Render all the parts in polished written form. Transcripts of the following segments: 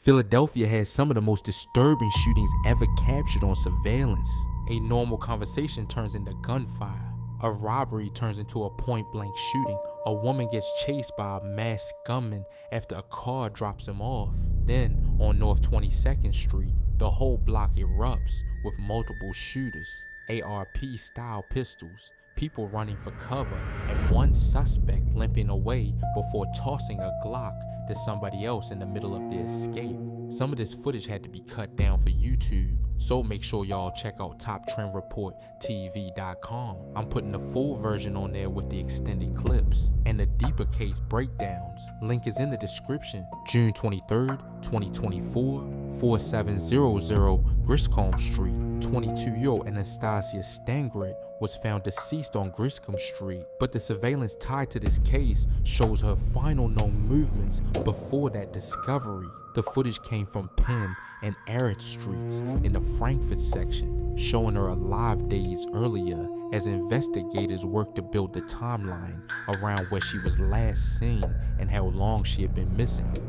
Philadelphia has some of the most disturbing shootings ever captured on surveillance. A normal conversation turns into gunfire. A robbery turns into a point-blank shooting. A woman gets chased by a masked gunman after a car drops him off. Then, on North 22nd Street, the whole block erupts with multiple shooters, ARP-style pistols, people running for cover, and one suspect limping away before tossing a Glock to somebody else in the middle of their escape. Some of this footage had to be cut down for YouTube, so make sure y'all check out TopTrendReportTV.com. I'm putting the full version on there with the extended clips and the deeper case breakdowns. Link is in the description. June 23rd, 2024, 4700 Griscombe Street. 22-year-old Anastasia Stangred was found deceased on Griscombe Street, but the surveillance tied to this case shows her final known movements before that discovery. The footage came from Penn and Arrett Streets in the Frankfurt section, showing her alive days earlier as investigators worked to build the timeline around where she was last seen and how long she had been missing.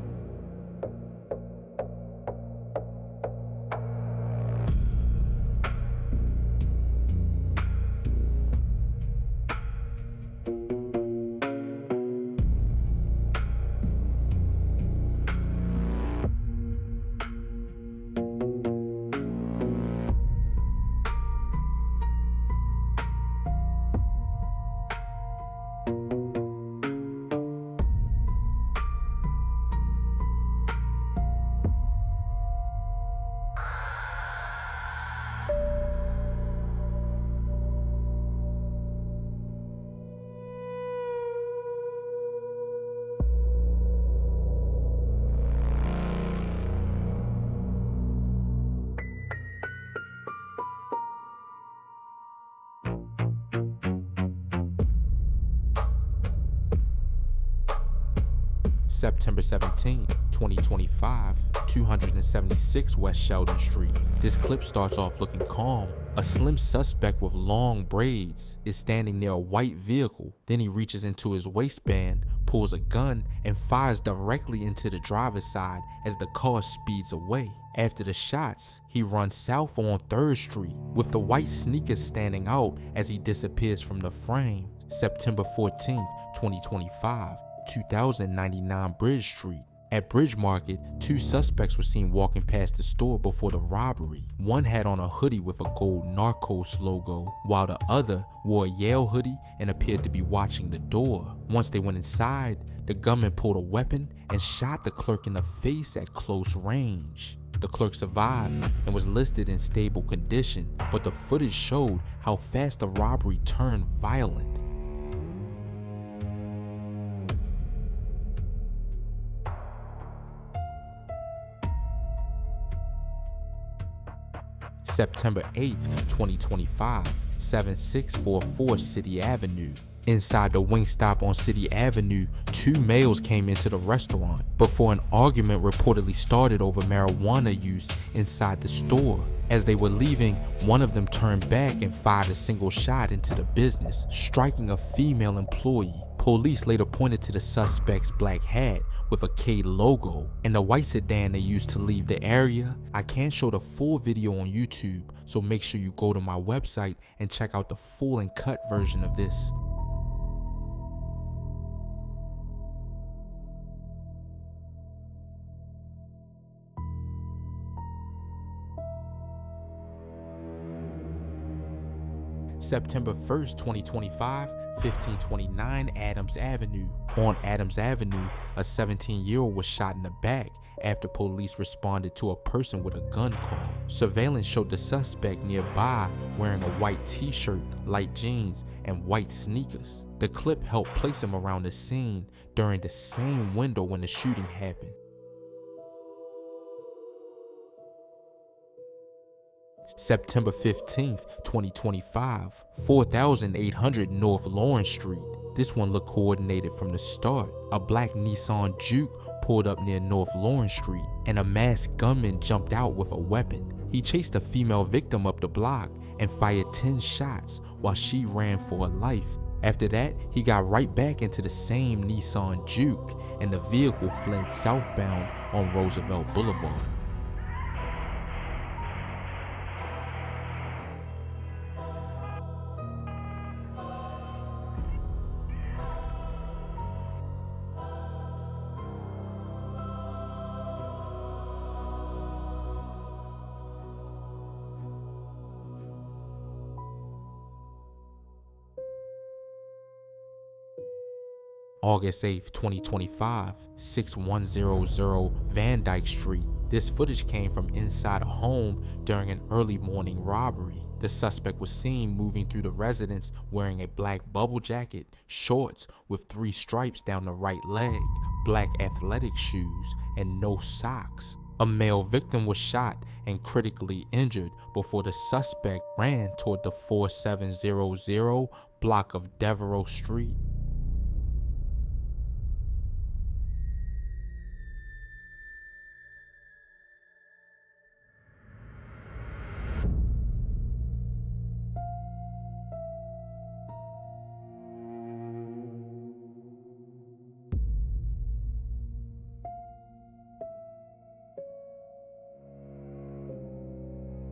September 17, 2025, 276 West Sheldon Street. This clip starts off looking calm. A slim suspect with long braids is standing near a white vehicle. Then he reaches into his waistband, pulls a gun, and fires directly into the driver's side as the car speeds away. After the shots, he runs south on 3rd Street, with the white sneakers standing out as he disappears from the frame. September 14, 2025. 2099 Bridge Street. At Bridge Market, two suspects were seen walking past the store before the robbery. One had on a hoodie with a gold Narcos logo, while the other wore a Yale hoodie and appeared to be watching the door. Once they went inside, the gunman pulled a weapon and shot the clerk in the face at close range. The clerk survived and was listed in stable condition, but the footage showed how fast the robbery turned violent. September 8th, 2025, 7644 City Avenue. Inside the Wingstop on City Avenue, two males came into the restaurant before an argument reportedly started over marijuana use inside the store. As they were leaving, one of them turned back and fired a single shot into the business, striking a female employee. Police later pointed to the suspect's black hat with a K logo and the white sedan they used to leave the area. I can't show the full video on YouTube, so make sure you go to my website and check out the full and cut version of this. September 1st, 2025, 1529 Adams Avenue. On Adams Avenue, a 17-year-old was shot in the back after police responded to a person with a gun call. Surveillance showed the suspect nearby wearing a white t-shirt, light jeans, and white sneakers. The clip helped place him around the scene during the same window when the shooting happened. September 15th, 2025, 4800 North Lawrence Street. This one looked coordinated from the start. A black Nissan Juke pulled up near North Lawrence Street, and a masked gunman jumped out with a weapon. He chased a female victim up the block and fired 10 shots while she ran for her life. After that, he got right back into the same Nissan Juke, and the vehicle fled southbound on Roosevelt Boulevard. August 8th, 2025, 6100 Van Dyke Street. This footage came from inside a home during an early morning robbery. The suspect was seen moving through the residence wearing a black bubble jacket, shorts with 3 stripes down the right leg, black athletic shoes, and no socks. A male victim was shot and critically injured before the suspect ran toward the 4700 block of Devereaux Street.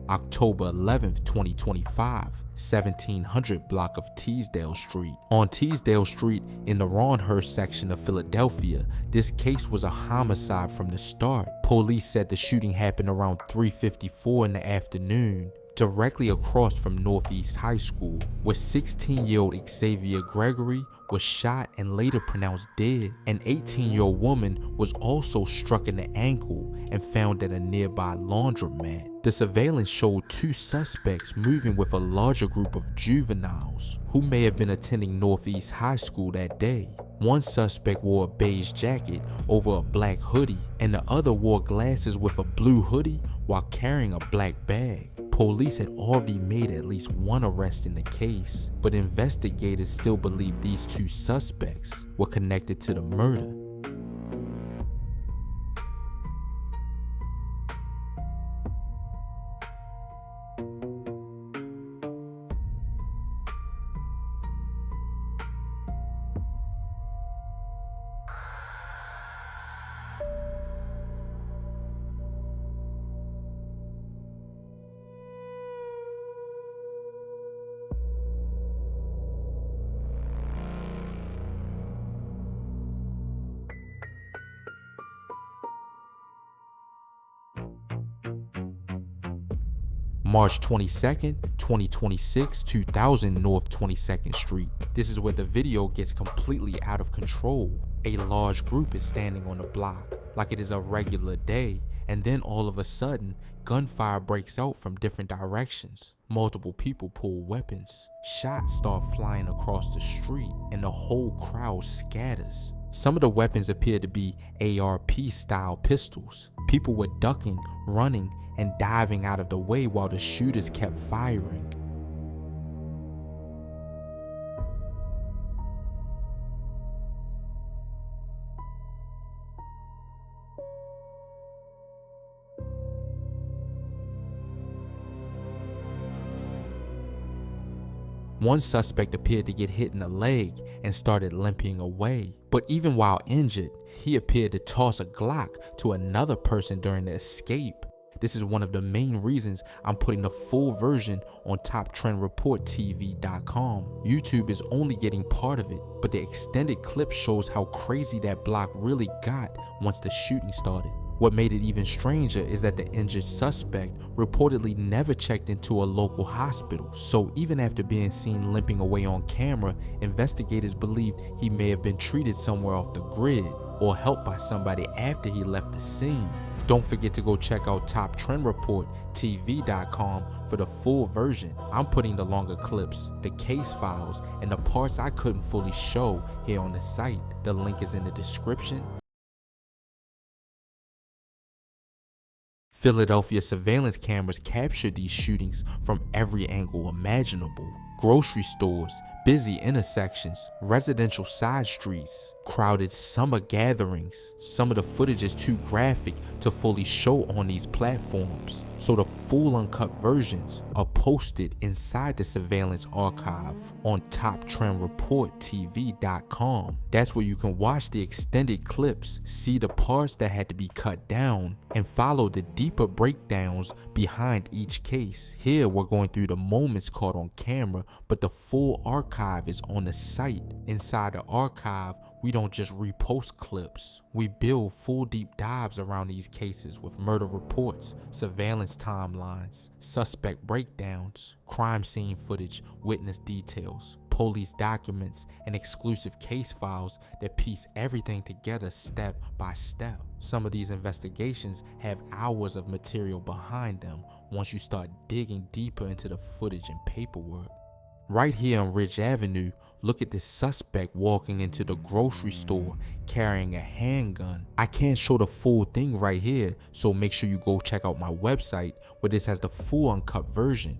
October 11th, 2025, 1700 block of Teasdale Street. On Teasdale Street in the Ronhurst section of Philadelphia, this case was a homicide from the start. Police said the shooting happened around 3:54 in the afternoon, directly across from Northeast High School, where 16-year-old Xavier Gregory was shot and later pronounced dead. An 18-year-old woman was also struck in the ankle and found at a nearby laundromat. The surveillance showed 2 suspects moving with a larger group of juveniles who may have been attending Northeast High School that day. One suspect wore a beige jacket over a black hoodie, and the other wore glasses with a blue hoodie while carrying a black bag. Police had already made at least 1 arrest in the case, but investigators still believe these 2 suspects were connected to the murder. March 22nd, 2026, 2000 North 22nd Street. This is where the video gets completely out of control. A large group is standing on the block like it is a regular day, and then all of a sudden, gunfire breaks out from different directions. Multiple people pull weapons. Shots start flying across the street, and the whole crowd scatters. Some of the weapons appear to be ARP-style pistols. People were ducking, running, and diving out of the way while the shooters kept firing. One suspect appeared to get hit in the leg and started limping away. But even while injured, he appeared to toss a Glock to another person during the escape. This is one of the main reasons I'm putting the full version on TopTrendReportTV.com. YouTube is only getting part of it, but the extended clip shows how crazy that block really got once the shooting started. What made it even stranger is that the injured suspect reportedly never checked into a local hospital. So even after being seen limping away on camera, investigators believed he may have been treated somewhere off the grid or helped by somebody after he left the scene. Don't forget to go check out TopTrendReportTV.com for the full version. I'm putting the longer clips, the case files, and the parts I couldn't fully show here on the site. The link is in the description. Philadelphia surveillance cameras captured these shootings from every angle imaginable. grocery stores, busy intersections, residential side streets, crowded summer gatherings. Some of the footage is too graphic to fully show on these platforms, so the full uncut versions are posted inside the surveillance archive on TopTrendReportTV.com. That's where you can watch the extended clips, see the parts that had to be cut down, and follow the deeper breakdowns behind each case. Here we're going through the moments caught on camera, but the full archive is on the site. Inside the archive, we don't just repost clips. We build full deep dives around these cases with murder reports, surveillance timelines, suspect breakdowns, crime scene footage, witness details, police documents, and exclusive case files that piece everything together step by step. Some of these investigations have hours of material behind them once you start digging deeper into the footage and paperwork. Right here on Ridge Avenue, look at this suspect walking into the grocery store carrying a handgun. I can't show the full thing right here, so make sure you go check out my website where this has the full uncut version.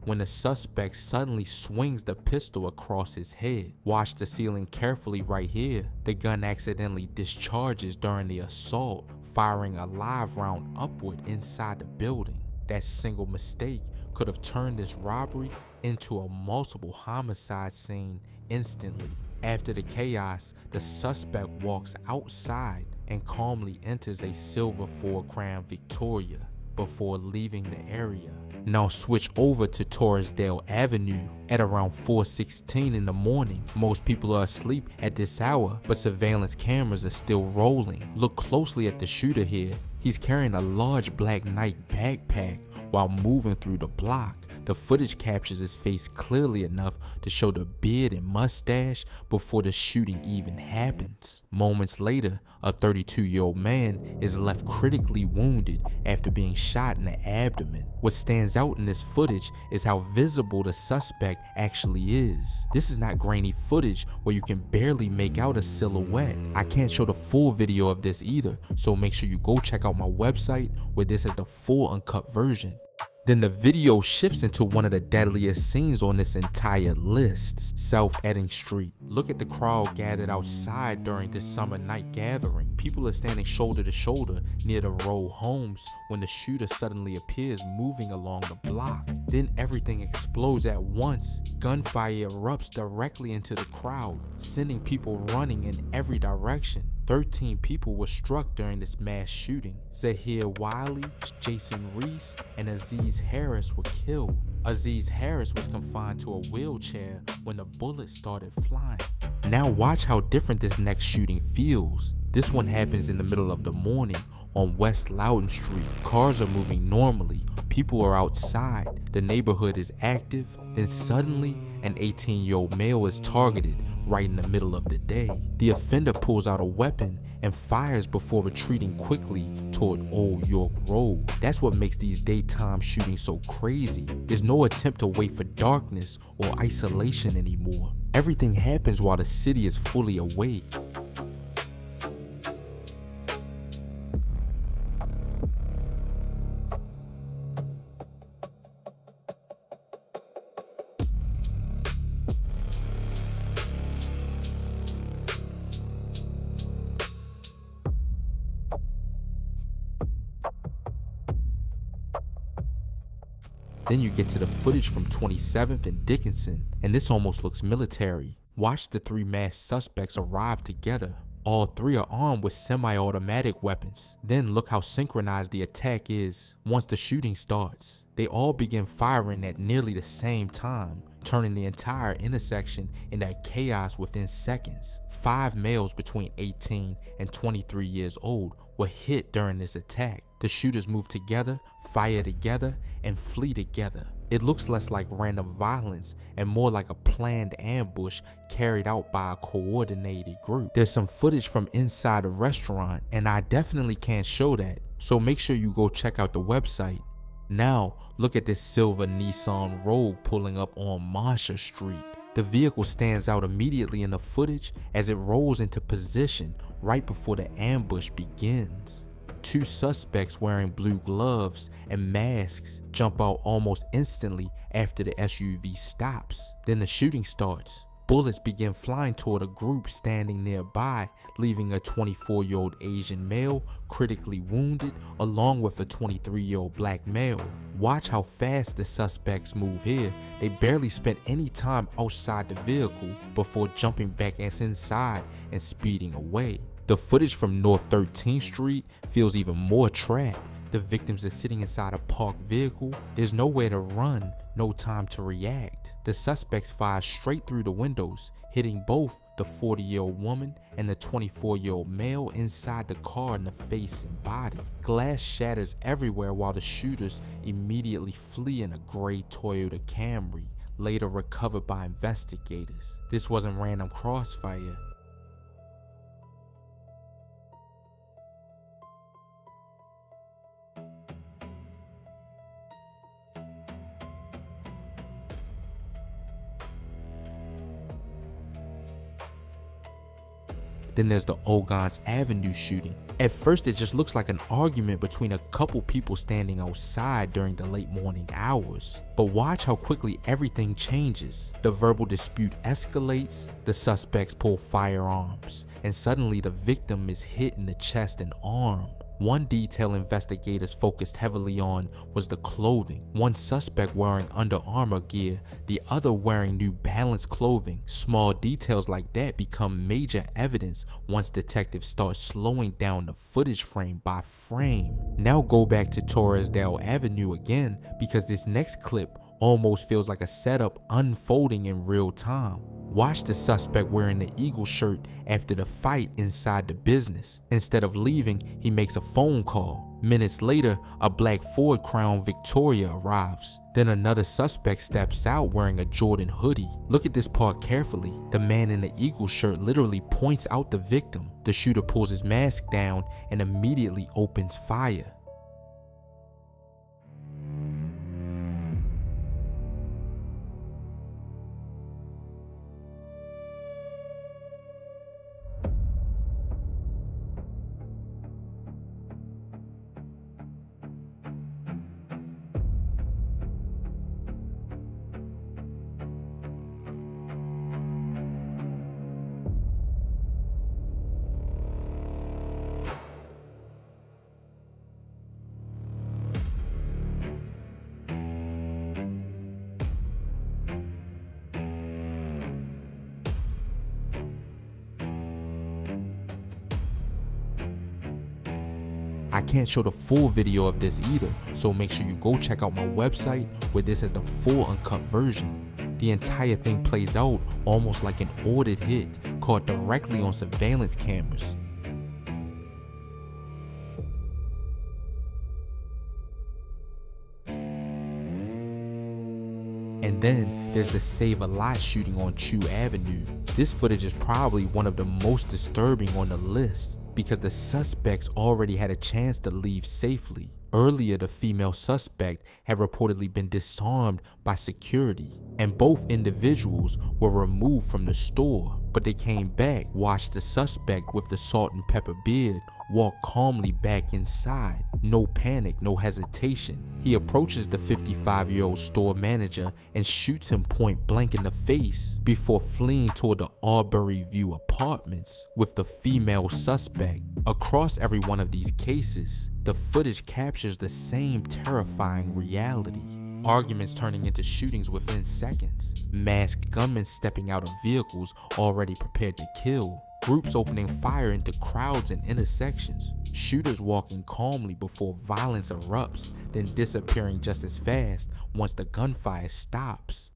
When the suspect suddenly swings the pistol across his head, watch the ceiling carefully right here. The gun accidentally discharges during the assault, firing a live round upward inside the building. That single mistake could have turned this robbery into a multiple homicide scene instantly. After the chaos, the suspect walks outside and calmly enters a silver Ford Crown Victoria before leaving the area. Now switch over to Torresdale Avenue at around 4:16 in the morning. Most people are asleep at this hour, but surveillance cameras are still rolling. Look closely at the shooter here. He's carrying a large black Nike backpack while moving through the block. The footage captures his face clearly enough to show the beard and mustache before the shooting even happens. Moments later, a 32-year-old man is left critically wounded after being shot in the abdomen. What stands out in this footage is how visible the suspect actually is. This is not grainy footage where you can barely make out a silhouette. I can't show the full video of this either, so make sure you go check out my website where this has the full uncut version. Then the video shifts into one of the deadliest scenes on this entire list, South Allegheny Street. Look at the crowd gathered outside during this summer night gathering. People are standing shoulder to shoulder near the row homes when the shooter suddenly appears moving along the block. Then everything explodes at once. Gunfire erupts directly into the crowd, sending people running in every direction. 13 people were struck during this mass shooting. Zahir Wiley, Jason Reese, and Aziz Harris were killed. Aziz Harris was confined to a wheelchair when the bullets started flying. Now watch how different this next shooting feels. This one happens in the middle of the morning on West Louden Street. Cars are moving normally. People are outside. The neighborhood is active. Then suddenly, an 18-year-old male is targeted right in the middle of the day. The offender pulls out a weapon and fires before retreating quickly toward Old York Road. That's what makes these daytime shootings so crazy. There's no attempt to wait for darkness or isolation anymore. Everything happens while the city is fully awake. Then you get to the footage from 27th and Dickinson, and this almost looks military. Watch the three masked suspects arrive together. All three are armed with semi-automatic weapons. Then look how synchronized the attack is once the shooting starts. They all begin firing at nearly the same time, turning the entire intersection into chaos within seconds. 5 males between 18 and 23 years old were hit during this attack. The shooters move together, fire together, and flee together. It looks less like random violence and more like a planned ambush carried out by a coordinated group. There's some footage from inside a restaurant, and I definitely can't show that, so make sure you go check out the website. Now, look at this silver Nissan Rogue pulling up on Masha Street. The vehicle stands out immediately in the footage as it rolls into position right before the ambush begins. two suspects wearing blue gloves and masks jump out almost instantly after the SUV stops. Then the shooting starts. Bullets begin flying toward a group standing nearby, leaving a 24-year-old Asian male critically wounded along with a 23-year-old black male. Watch how fast the suspects move here. They barely spent any time outside the vehicle before jumping back inside and speeding away. The footage from North 13th Street feels even more trapped. The victims are sitting inside a parked vehicle. There's nowhere to run, no time to react. The suspects fire straight through the windows, hitting both the 40-year-old woman and the 24-year-old male inside the car in the face and body. Glass shatters everywhere while the shooters immediately flee in a gray Toyota Camry, later recovered by investigators. This wasn't random crossfire. Then there's the Allegheny Avenue shooting. At first it just looks like an argument between a couple people standing outside during the late morning hours. But watch how quickly everything changes. The verbal dispute escalates, the suspects pull firearms, and suddenly the victim is hit in the chest and arm. One detail investigators focused heavily on was the clothing. One suspect wearing Under Armour gear, the other wearing New Balance clothing. Small details like that become major evidence once detectives start slowing down the footage frame by frame. Now go back to Torresdale Avenue again, because this next clip almost feels like a setup unfolding in real time. Watch the suspect wearing the Eagle shirt after the fight inside the business. Instead of leaving, he makes a phone call. Minutes later, a black Ford Crown Victoria arrives. Then another suspect steps out wearing a Jordan hoodie. Look at this part carefully. The man in the Eagle shirt literally points out the victim. The shooter pulls his mask down and immediately opens fire. I can't show the full video of this either, so make sure you go check out my website where this is the full uncut version. The entire thing plays out almost like an ordered hit caught directly on surveillance cameras. And then there's the Save a Lot shooting on Chew Avenue. This footage is probably one of the most disturbing on the list, because the suspects already had a chance to leave safely. Earlier, the female suspect had reportedly been disarmed by security, and both individuals were removed from the store, but they came back, watched the suspect with the salt and pepper beard walk calmly back inside. No panic, no hesitation. He approaches the 55-year-old store manager and shoots him point blank in the face before fleeing toward the Aubrey View apartments with the female suspect. Across every one of these cases, the footage captures the same terrifying reality. Arguments turning into shootings within seconds. Masked gunmen stepping out of vehicles already prepared to kill. Groups opening fire into crowds and intersections. Shooters walking calmly before violence erupts, then disappearing just as fast once the gunfire stops.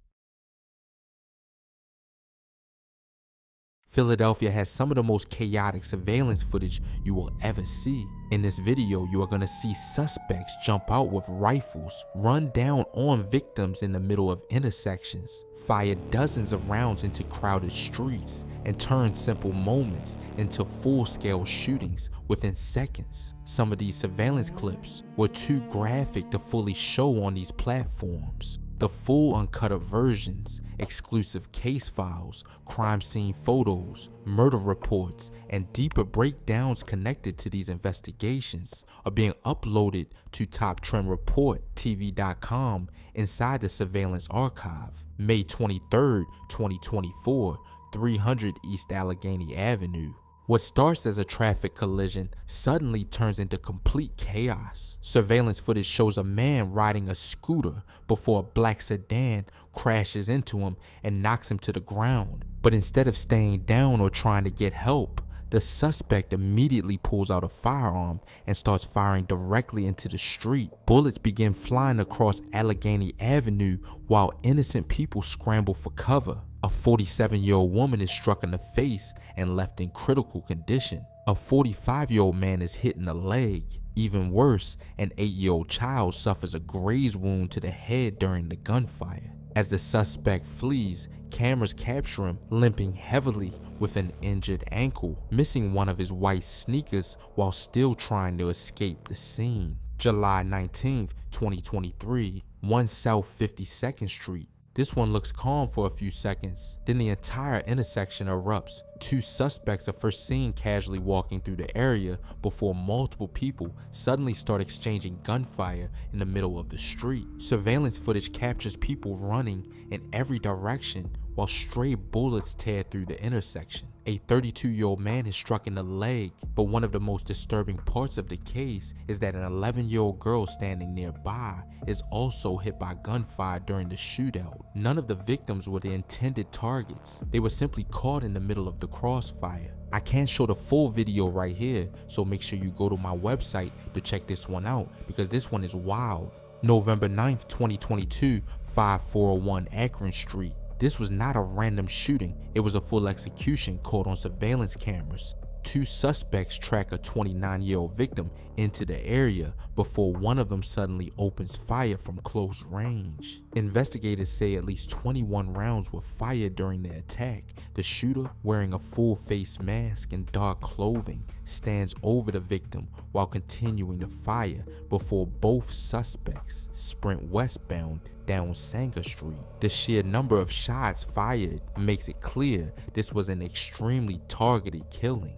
Philadelphia has some of the most chaotic surveillance footage you will ever see. In this video, you are going to see suspects jump out with rifles, run down on victims in the middle of intersections, fire dozens of rounds into crowded streets, and turn simple moments into full-scale shootings within seconds. Some of these surveillance clips were too graphic to fully show on these platforms, The full uncut versions, exclusive case files, crime scene photos, murder reports, and deeper breakdowns connected to these investigations are being uploaded to TopTrendReportTV.com inside the surveillance archive. May 23rd, 2024, 300 East Allegheny Avenue. What starts as a traffic collision suddenly turns into complete chaos. Surveillance footage shows a man riding a scooter before a black sedan crashes into him and knocks him to the ground. But instead of staying down or trying to get help, the suspect immediately pulls out a firearm and starts firing directly into the street. Bullets begin flying across Allegheny Avenue while innocent people scramble for cover. A 47-year-old woman is struck in the face and left in critical condition. A 45-year-old man is hit in the leg. Even worse, an 8-year-old child suffers a graze wound to the head during the gunfire. As the suspect flees, cameras capture him limping heavily with an injured ankle, missing one of his white sneakers while still trying to escape the scene. July 19th, 2023, 1 South 52nd Street. This one looks calm for a few seconds, then the entire intersection erupts. Two suspects are first seen casually walking through the area before multiple people suddenly start exchanging gunfire in the middle of the street. Surveillance footage captures people running in every direction while stray bullets tear through the intersection. A 32-year-old man is struck in the leg, but one of the most disturbing parts of the case is that an 11-year-old girl standing nearby is also hit by gunfire during the shootout. None of the victims were the intended targets. They were simply caught in the middle of the crossfire. I can't show the full video right here, so make sure you go to my website to check this one out because this one is wild. November 9th, 2022, 5401 Akran Street. This was not a random shooting, it was a full execution caught on surveillance cameras. Two suspects track a 29-year-old victim into the area before one of them suddenly opens fire from close range. Investigators say at least 21 rounds were fired during the attack. The shooter, wearing a full face mask and dark clothing, stands over the victim while continuing to fire before both suspects sprint westbound down Sanger Street. The sheer number of shots fired makes it clear this was an extremely targeted killing.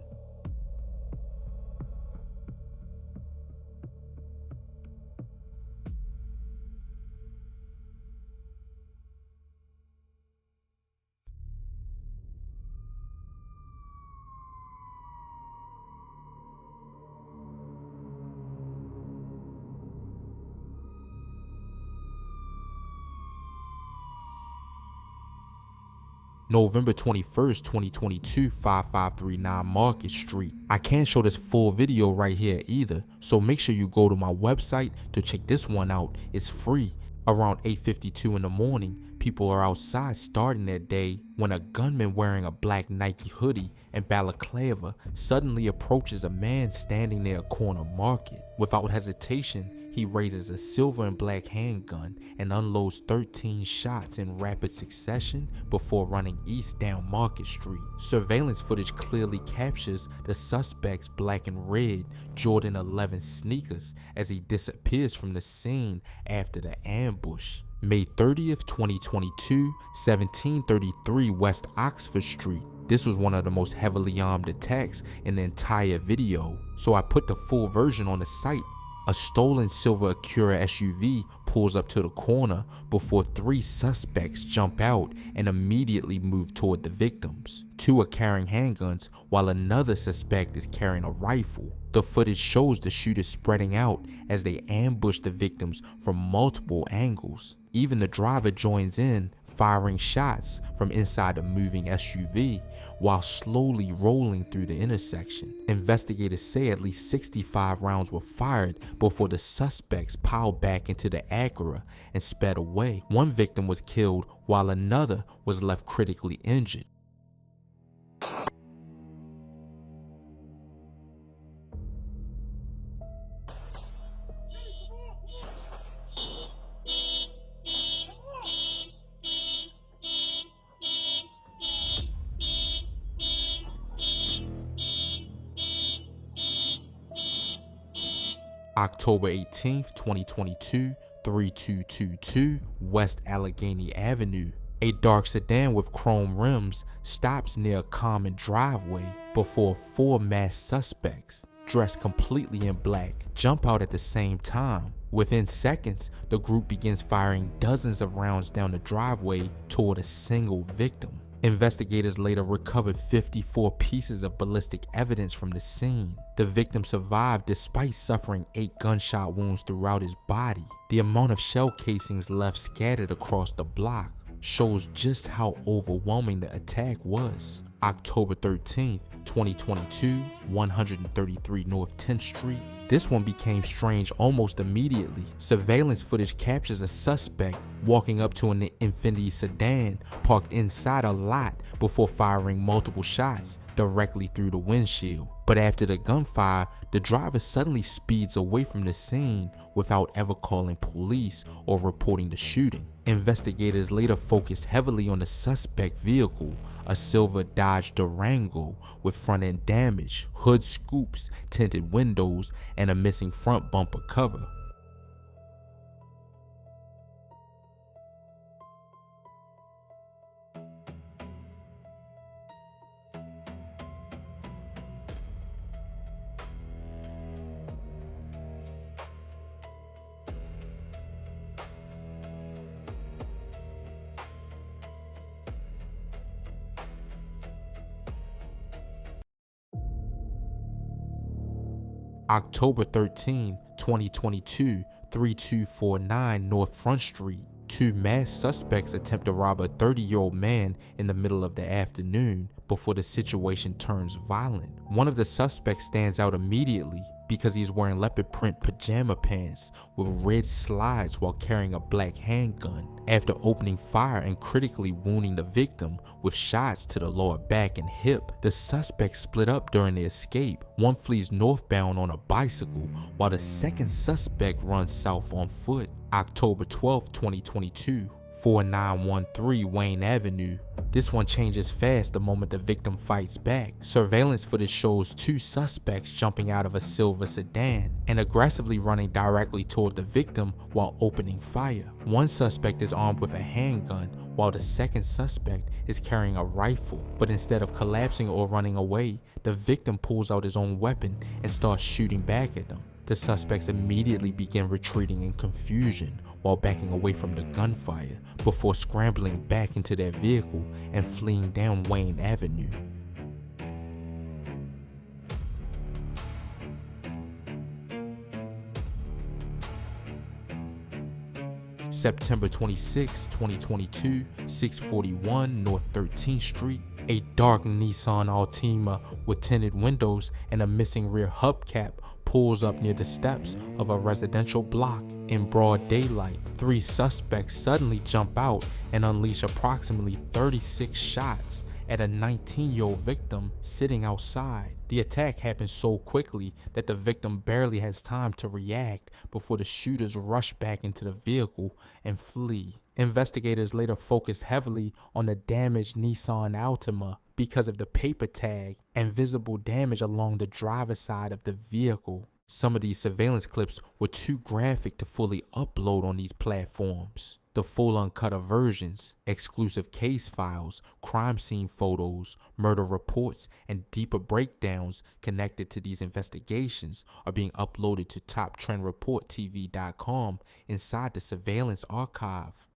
November 21st, 2022, 5539 Market Street. I can't show this full video right here either, so make sure you go to my website to check this one out. It's free. Around 8:52 in the morning, people are outside starting their day when a gunman wearing a black Nike hoodie and balaclava suddenly approaches a man standing near a corner market. Without hesitation, he raises a silver and black handgun and unloads 13 shots in rapid succession before running east down Market Street. Surveillance footage clearly captures the suspect's black and red Jordan 11 sneakers as he disappears from the scene after the ambush. May 30th, 2022, 1733 West Oxford Street. This was one of the most heavily armed attacks in the entire video, so I put the full version on the site. A stolen silver Acura SUV pulls up to the corner before three suspects jump out and immediately move toward the victims. Two are carrying handguns while another suspect is carrying a rifle. The footage shows the shooters spreading out as they ambush the victims from multiple angles. Even the driver joins in, firing shots from inside the moving SUV while slowly rolling through the intersection. Investigators say at least 65 rounds were fired before the suspects piled back into the Acura and sped away. One victim was killed while another was left critically injured. October 18th, 2022, 3222 West Allegheny Avenue. A dark sedan with chrome rims stops near a common driveway before 4 masked suspects, dressed completely in black, jump out at the same time. Within seconds, the group begins firing dozens of rounds down the driveway toward a single victim. Investigators later recovered 54 pieces of ballistic evidence from the scene. The victim survived despite suffering 8 gunshot wounds throughout his body. The amount of shell casings left scattered across the block shows just how overwhelming the attack was. October 13th, 2022, 133 North 10th Street. This one became strange almost immediately. Surveillance footage captures a suspect walking up to an Infiniti sedan parked inside a lot before firing multiple shots directly through the windshield. But after the gunfire, the driver suddenly speeds away from the scene without ever calling police or reporting the shooting. Investigators later focused heavily on the suspect vehicle, a silver Dodge Durango with front end damage, hood scoops, tinted windows, and a missing front bumper cover. October 13, 2022, 3249 North Front Street. 2 masked suspects attempt to rob a 30-year-old man in the middle of the afternoon before the situation turns violent. One of the suspects stands out immediately because he's wearing leopard print pajama pants with red slides while carrying a black handgun. After opening fire and critically wounding the victim with shots to the lower back and hip, the suspects split up during the escape. One flees northbound on a bicycle while the second suspect runs south on foot. October 12, 2022, 4913 Wayne Avenue. This one changes fast the moment the victim fights back. Surveillance footage shows 2 suspects jumping out of a silver sedan and aggressively running directly toward the victim while opening fire. One suspect is armed with a handgun while the second suspect is carrying a rifle, but instead of collapsing or running away, the victim pulls out his own weapon and starts shooting back at them. The suspects immediately begin retreating in confusion while backing away from the gunfire before scrambling back into their vehicle and fleeing down Wayne Avenue. September 26, 2022, 641 North 13th Street. A dark Nissan Altima with tinted windows and a missing rear hubcap pulls up near the steps of a residential block in broad daylight. 3 suspects suddenly jump out and unleash approximately 36 shots at a 19-year-old victim sitting outside. The attack happens so quickly that the victim barely has time to react before the shooters rush back into the vehicle and flee. Investigators later focused heavily on the damaged Nissan Altima because of the paper tag and visible damage along the driver's side of the vehicle. Some of these surveillance clips were too graphic to fully upload on these platforms. The full uncut versions, exclusive case files, crime scene photos, murder reports, and deeper breakdowns connected to these investigations are being uploaded to TopTrendReportTV.com inside the surveillance archive.